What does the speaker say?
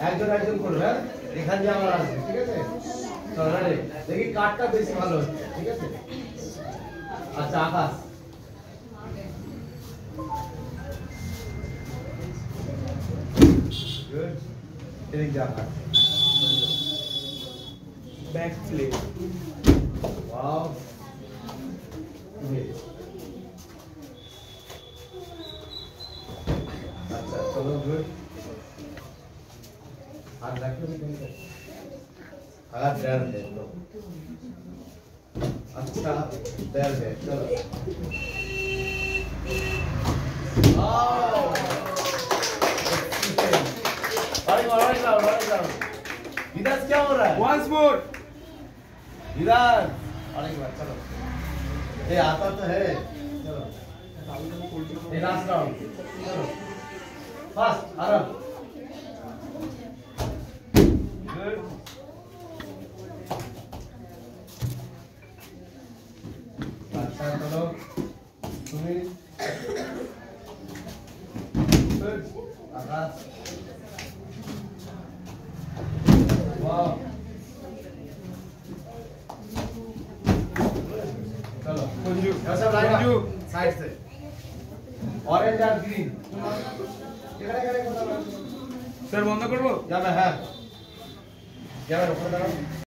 একজন একজন করবে হ্যাঁ এখান দিয়ে আমরা আসবে ঠিক আছে চলো রে দেখি কাটটা বেশি ভালো হচ্ছে ঠিক আছে আচ্ছা আকাশ গুড এদিক যা আকাশ बैक फ्लिप वाओ अच्छा चलो गुड हाथ रखो हाथ पैर दे दो अच्छा पैर दे चलो वाओ अरे इधर क्या हो रहा है वंस मोर इधर अरे बात चलो ये आता तो है चलो ये लास्ट राउंड चलो फास्ट आराम गुड अच्छा चलो सुनील गुड आकाश वाह चलो मंजू सब लाइन मंजू साइड से ऑरेंज और ग्रीन सर बंद करबो या मैं है या मैं ऊपर दाঁড়াও